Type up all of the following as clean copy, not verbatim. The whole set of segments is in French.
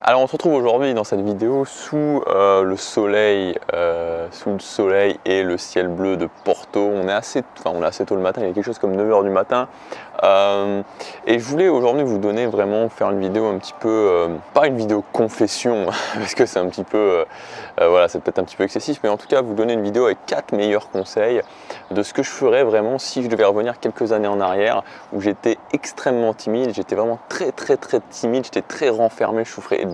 Alors on se retrouve aujourd'hui dans cette vidéo sous le soleil et le ciel bleu de Porto. On est assez tôt le matin, il y a quelque chose comme 9 h du matin. Et je voulais aujourd'hui vous donner faire une vidéo un petit peu, pas une vidéo confession, parce que c'est un petit peu, voilà, c'est peut-être un petit peu excessif, mais en tout cas vous donner une vidéo avec 4 meilleurs conseils de ce que je ferais vraiment si je devais revenir quelques années en arrière, où j'étais extrêmement timide, j'étais vraiment très timide, j'étais très renfermé, je souffrais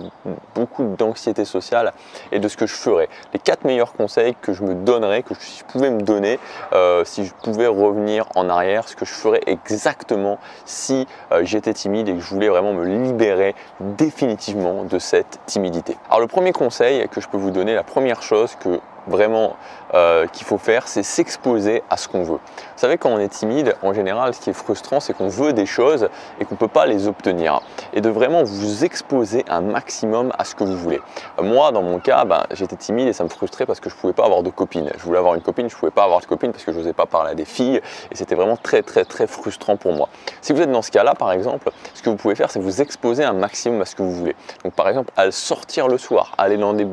beaucoup d'anxiété sociale, et de ce que je ferais. Les 4 meilleurs conseils que je me donnerais, que je pouvais me donner si je pouvais revenir en arrière, ce que je ferais exactement si j'étais timide et que je voulais vraiment me libérer définitivement de cette timidité. Alors le premier conseil que je peux vous donner, la première chose que vraiment qu'il faut faire, c'est s'exposer à ce qu'on veut. Vous savez, quand on est timide, en général, ce qui est frustrant, c'est qu'on veut des choses et qu'on ne peut pas les obtenir. Et de vraiment vous exposer un maximum à ce que vous voulez. Moi, dans mon cas, j'étais timide et ça me frustrait parce que je ne pouvais pas avoir de copine. Je voulais avoir une copine, je ne pouvais pas avoir de copine parce que je n'osais pas parler à des filles et c'était vraiment très frustrant pour moi. Si vous êtes dans ce cas-là, par exemple, ce que vous pouvez faire, c'est vous exposer un maximum à ce que vous voulez. Donc, par exemple, à sortir le soir, aller dans des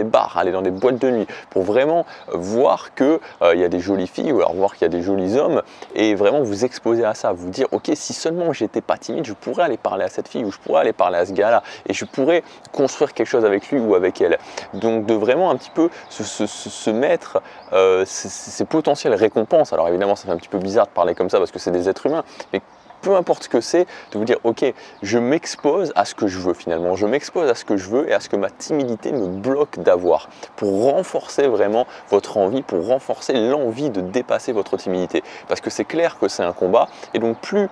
bars, aller dans des boîtes de nuit, pour vraiment voir qu'il y a des jolies filles ou alors voir qu'il y a des jolis hommes et vraiment vous exposer à ça, vous dire ok, si seulement j'étais pas timide, je pourrais aller parler à cette fille ou je pourrais aller parler à ce gars-là et je pourrais construire quelque chose avec lui ou avec elle. Donc de vraiment un petit peu se mettre ces potentielles récompenses. Alors évidemment ça fait un petit peu bizarre de parler comme ça parce que c'est des êtres humains, mais peu importe ce que c'est, de vous dire ok, je m'expose à ce que je veux finalement, je m'expose à ce que je veux et à ce que ma timidité me bloque d'avoir, pour renforcer vraiment votre envie, pour renforcer l'envie de dépasser votre timidité. Parce que c'est clair que c'est un combat et donc plus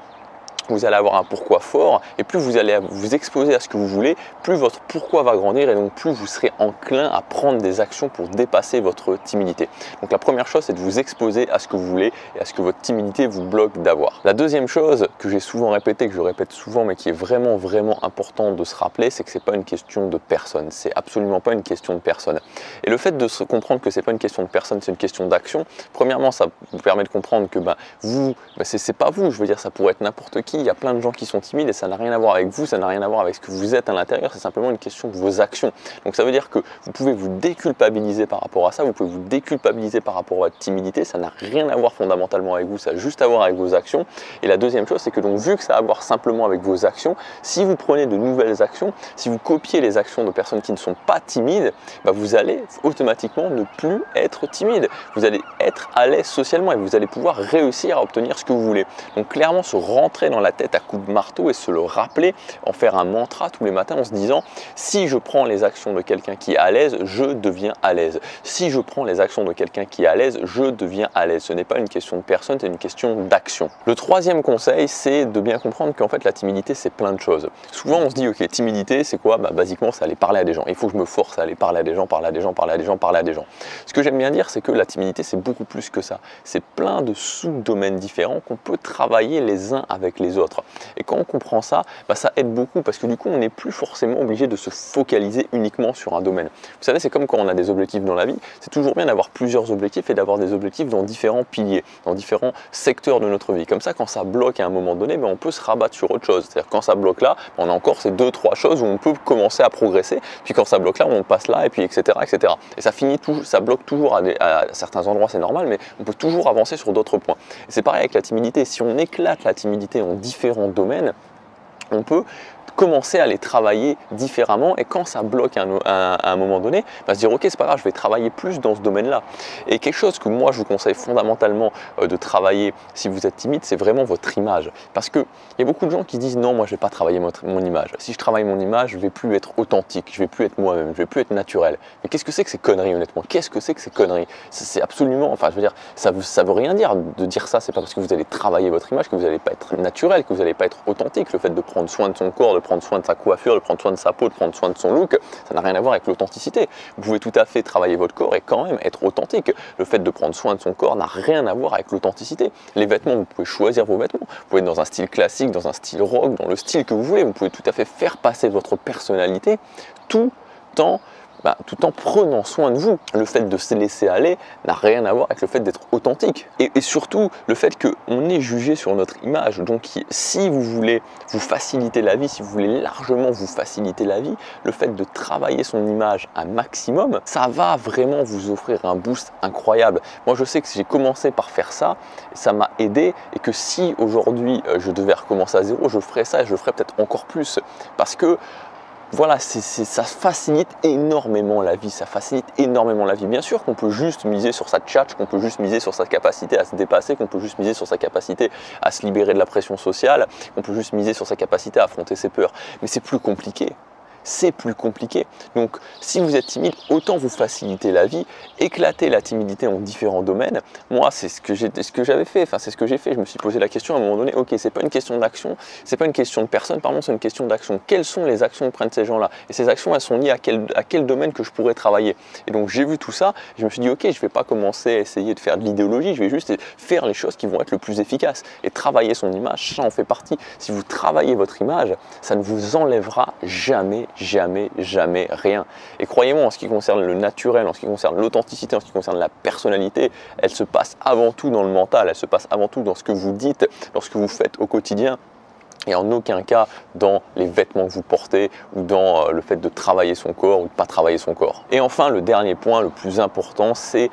vous allez avoir un pourquoi fort et plus vous allez vous exposer à ce que vous voulez, plus votre pourquoi va grandir et donc plus vous serez enclin à prendre des actions pour dépasser votre timidité. Donc la première chose, c'est de vous exposer à ce que vous voulez et à ce que votre timidité vous bloque d'avoir. La deuxième chose que j'ai souvent répété, que je répète souvent mais qui est vraiment important de se rappeler, c'est que c'est pas une question de personne. C'est absolument pas une question de personne. Et le fait de se comprendre que c'est pas une question de personne, c'est une question d'action, premièrement ça vous permet de comprendre que c'est pas vous, je veux dire ça pourrait être n'importe qui. Il y a plein de gens qui sont timides et ça n'a rien à voir avec vous, ça n'a rien à voir avec ce que vous êtes à l'intérieur, c'est simplement une question de vos actions. Donc ça veut dire que vous pouvez vous déculpabiliser par rapport à ça, vous pouvez vous déculpabiliser par rapport à votre timidité, ça n'a rien à voir fondamentalement avec vous, ça a juste à voir avec vos actions. Et la deuxième chose, c'est que donc vu que ça a à voir simplement avec vos actions, si vous prenez de nouvelles actions, si vous copiez les actions de personnes qui ne sont pas timides, vous allez automatiquement ne plus être timide. Vous allez être à l'aise socialement et vous allez pouvoir réussir à obtenir ce que vous voulez. Donc clairement se rentrer dans la tête à coups de marteau et se le rappeler, en faire un mantra tous les matins en se disant si je prends les actions de quelqu'un qui est à l'aise, je deviens à l'aise. Si je prends les actions de quelqu'un qui est à l'aise, je deviens à l'aise. Ce n'est pas une question de personne, c'est une question d'action. Le troisième conseil, c'est de bien comprendre qu'en fait la timidité c'est plein de choses. Souvent on se dit ok, timidité c'est quoi? Basiquement c'est aller parler à des gens. Il faut que je me force à aller parler à des gens, parler à des gens. Ce que j'aime bien dire, c'est que la timidité c'est beaucoup plus que ça. C'est plein de sous-domaines différents qu'on peut travailler les uns avec les autres. Et quand on comprend ça, ça aide beaucoup parce que du coup on n'est plus forcément obligé de se focaliser uniquement sur un domaine. Vous savez, c'est comme quand on a des objectifs dans la vie, c'est toujours bien d'avoir plusieurs objectifs et d'avoir des objectifs dans différents piliers, dans différents secteurs de notre vie. Comme ça, quand ça bloque à un moment donné, on peut se rabattre sur autre chose. C'est-à-dire quand ça bloque là, on a encore ces 2-3 choses où on peut commencer à progresser, puis quand ça bloque là, on passe là, et puis etc. Et ça bloque toujours à certains endroits, c'est normal, mais on peut toujours avancer sur d'autres points. Et c'est pareil avec la timidité, si on éclate la timidité en différents domaines, on peut commencer à les travailler différemment et quand ça bloque à un moment donné, se dire ok, c'est pas grave, je vais travailler plus dans ce domaine-là. Et quelque chose que moi je vous conseille fondamentalement de travailler si vous êtes timide, c'est vraiment votre image. Parce qu'il y a beaucoup de gens qui disent non, moi je vais pas travailler mon image. Si je travaille mon image, je vais plus être authentique, je vais plus être moi-même, je vais plus être naturel. Mais qu'est-ce que c'est que ces conneries honnêtement? Qu'est-ce que c'est que ces conneries? C'est absolument, je veux dire, ça veut rien dire de dire ça. C'est pas parce que vous allez travailler votre image que vous n'allez pas être naturel, que vous n'allez pas être authentique. Le fait de prendre soin de son corps, de prendre soin de sa coiffure, de prendre soin de sa peau, de prendre soin de son look, ça n'a rien à voir avec l'authenticité. Vous pouvez tout à fait travailler votre corps et quand même être authentique. Le fait de prendre soin de son corps n'a rien à voir avec l'authenticité. Les vêtements, vous pouvez choisir vos vêtements. Vous pouvez être dans un style classique, dans un style rock, dans le style que vous voulez. Vous pouvez tout à fait faire passer votre personnalité tout en tout en prenant soin de vous. Le fait de se laisser aller n'a rien à voir avec le fait d'être authentique. Et surtout, le fait qu'on est jugé sur notre image. Donc, si vous voulez vous faciliter la vie, si vous voulez largement vous faciliter la vie, le fait de travailler son image un maximum, ça va vraiment vous offrir un boost incroyable. Moi, je sais que j'ai commencé par faire ça, ça m'a aidé, et que si aujourd'hui je devais recommencer à zéro, je ferais ça et je ferais peut-être encore plus. Parce que voilà, ça facilite énormément la vie, ça facilite énormément la vie. Bien sûr qu'on peut juste miser sur sa tchatche, qu'on peut juste miser sur sa capacité à se dépasser, qu'on peut juste miser sur sa capacité à se libérer de la pression sociale, qu'on peut juste miser sur sa capacité à affronter ses peurs. Mais c'est plus compliqué. C'est plus compliqué. Donc, si vous êtes timide, autant vous faciliter la vie, éclater la timidité en différents domaines. Moi, c'est ce que j'avais fait. Enfin, c'est ce que j'ai fait. Je me suis posé la question à un moment donné. Ok, c'est pas une question d'action, c'est pas une question de personne. Pardon, c'est une question d'action. Quelles sont les actions que prennent ces gens-là? Et ces actions, elles sont liées à quel domaine que je pourrais travailler. Et donc, j'ai vu tout ça. Je me suis dit, ok, je vais pas commencer à essayer de faire de l'idéologie. Je vais juste faire les choses qui vont être le plus efficaces. Et travailler son image, ça en fait partie. Si vous travaillez votre image, ça ne vous enlèvera jamais rien. Et croyez-moi, en ce qui concerne le naturel, en ce qui concerne l'authenticité, en ce qui concerne la personnalité, elle se passe avant tout dans le mental, elle se passe avant tout dans ce que vous dites, dans ce que vous faites au quotidien. Et en aucun cas dans les vêtements que vous portez ou dans le fait de travailler son corps ou de ne pas travailler son corps. Et enfin, le dernier point, le plus important, c'est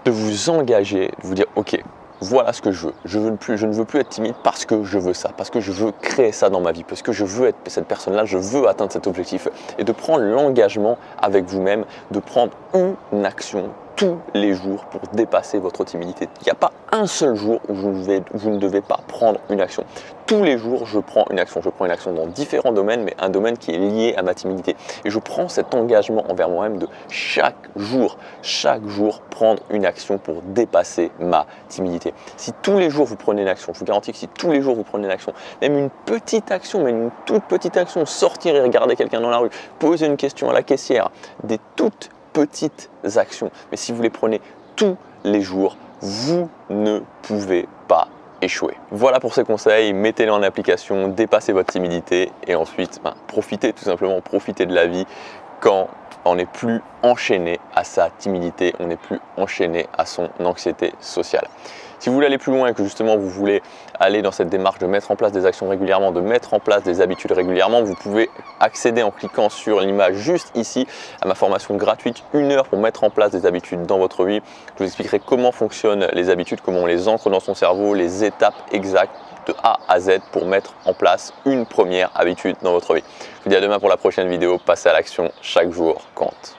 de vous engager, de vous dire ok, voilà ce que je veux. Je ne veux plus être timide parce que je veux ça, parce que je veux créer ça dans ma vie, parce que je veux être cette personne-là, je veux atteindre cet objectif. Et de prendre l'engagement avec vous-même, de prendre une action tous les jours pour dépasser votre timidité. Il n'y a pas un seul jour où vous ne devez pas prendre une action. Tous les jours, je prends une action. Je prends une action dans différents domaines, mais un domaine qui est lié à ma timidité. Et je prends cet engagement envers moi-même de chaque jour prendre une action pour dépasser ma timidité. Si tous les jours vous prenez une action, je vous garantis que si tous les jours vous prenez une action, même une petite action, même une toute petite action, sortir et regarder quelqu'un dans la rue, poser une question à la caissière, des toutes petites actions. Mais si vous les prenez tous les jours, vous ne pouvez pas échouer. Voilà pour ces conseils, mettez-les en application, dépassez votre timidité et ensuite profitez tout simplement, profitez de la vie quand on n'est plus enchaîné à sa timidité, on n'est plus enchaîné à son anxiété sociale. Si vous voulez aller plus loin et que justement vous voulez aller dans cette démarche de mettre en place des actions régulièrement, de mettre en place des habitudes régulièrement, vous pouvez accéder en cliquant sur l'image juste ici à ma formation gratuite 1 heure pour mettre en place des habitudes dans votre vie. Je vous expliquerai comment fonctionnent les habitudes, comment on les ancre dans son cerveau, les étapes exactes de A à Z pour mettre en place une première habitude dans votre vie. Je vous dis à demain pour la prochaine vidéo. Passez à l'action, chaque jour compte.